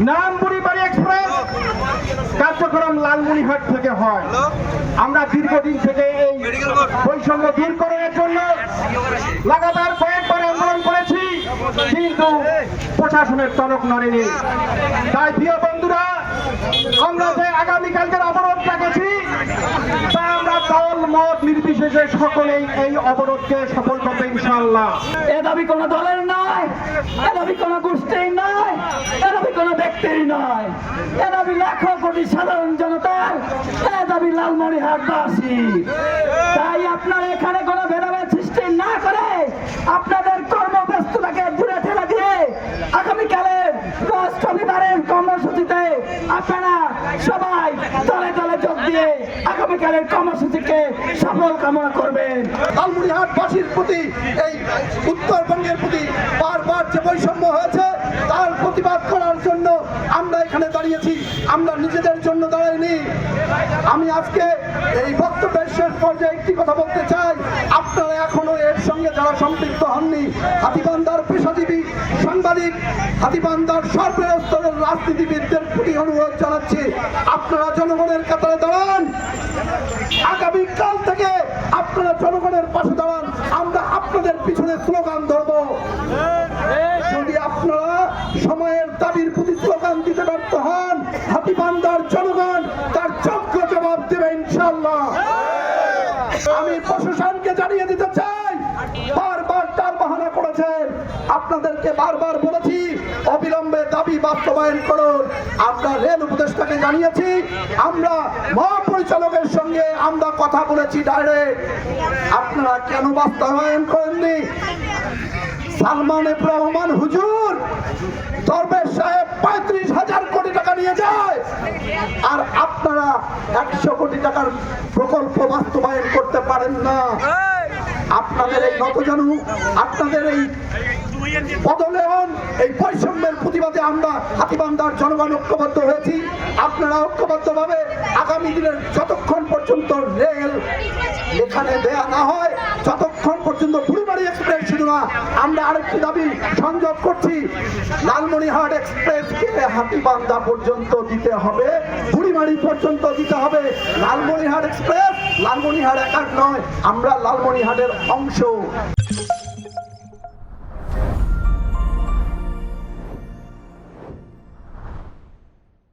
নাম বুড়িবাড়ি এক্সপ্রেস কার্যক্রম লালমনিরহাট থেকে হয়। আমরা দীর্ঘদিন থেকে এই বৈষম্য দূরকরণের জন্য লাগাতার কয়েকবার আন্দোলন করেছি, কিন্তু প্রশাসনের টনক নড়েনি। তাই প্রিয় বন্ধুরা, আমরা যে আগামীকালকের অবরোধ রাখেছি তা আমরা দল মত নির্বিশেষে সকলেই এই অবরোধকে সফল করবে ইনশাআল্লাহ। এ দাবি কোনো দলের নয়, এ দাবি কোনো গোষ্ঠীর নয়, এ দাবি কোনো ব্যক্তির নয়, এ দাবি লাখো কোটি সাধারণ জনতার, এ দাবি লালমনিরহাটবাসী। তাই আপনারা এখানে কোনো ভেদাভেদ সৃষ্টি না করে আপনাদের কর্মব্যস্ততাকে দূরে ঠেলে দিয়ে আগামীকালের রোজ রবিবারের কর্মসূচিতে আপনারা সবাই দলে দলে যোগ দিয়ে আগামীকালের কর্মসূচিকে সফল কামনা করবেন। লালমনিরহাটবাসীর প্রতি, এই উত্তরবঙ্গের প্রতি বারবার যে বৈষম্য হয়েছে তার প্রতিবাদ করার জন্য আমরা এখানে দাঁড়িয়েছি, আমরা নিজেদের জন্য দাঁড়াইনি। আমি আজকে এই বক্তব্যের শেষ পর্যায়ে একটি কথা বলতে চাই, আপনারা এখনো এর সঙ্গে যারা সম্পৃক্ত হননি, হাতীবান্ধার পেশাজীবী সাংবাদিক, হাতীবান্ধার সর্বস্তরের রাজনীতিবিদদের প্রতি অনুরোধ জানাচ্ছি, আপনারা জনগণের কাতারে দাঁড়ান। আগামীকাল থেকে আপনারা জনগণের পাশে দাঁড়ান, আমরা আপনাদের পিছনে স্লোগান ধরব। যদি আপনারা সময়ের দাবির প্রতি স্লোগান দিতে ব্যর্থ হন, হাতীবান্ধার জনগণ তার যোগ্য জবাব দেবে ইনশাআল্লাহ। আমি প্রশাসনকে জানিয়ে দিতে চাই, বারবার তার বাহানা করেছেন, আপনাদেরকে বারবার বলেছি অবিলম্বে দাবি বাস্তবায়ন করুন। আমরা রেল উপদেষ্টাকে জানিয়েছি, আমরা মহাপরিচালকের সঙ্গে আমরা কথা বলেছি ডাইরেক্ট, আপনারা কেন বাস্তবায়ন করেননি? সালমান এফ রহমান হুজুর, দরবেশ সাহেব 35,000 কোটি টাকা নিয়ে যায়, আর আপনারা 100 কোটি টাকার প্রকল্প বাস্তবায়ন করতে পারেন না। আপনাদের এই নতজানু, আপনাদের এই পদলেহন, এই বৈষম্যের প্রতিবাদে আমরা হাতীবান্ধার জনগণ ঐক্যবদ্ধ হয়েছি। আপনারা ঐক্যবদ্ধভাবে আগামী দিনের যতক্ষণ পর্যন্ত রেল এখানে দেয়া না হয়, যতক্ষণ পর্যন্ত বুড়িবাড়ি এক্সপ্রেস শুধু না, আমরা আরেকটি দাবি সংযোগ করছি, লালমনিরহাট এক্সপ্রেসকে হাতীবান্ধা পর্যন্ত দিতে হবে, বুড়িবাড়ি পর্যন্ত দিতে হবে। লালমনিরহাট এক্সপ্রেস লালমনিরহাট একার নয়, আমরা লালমনিরহাটের অংশ।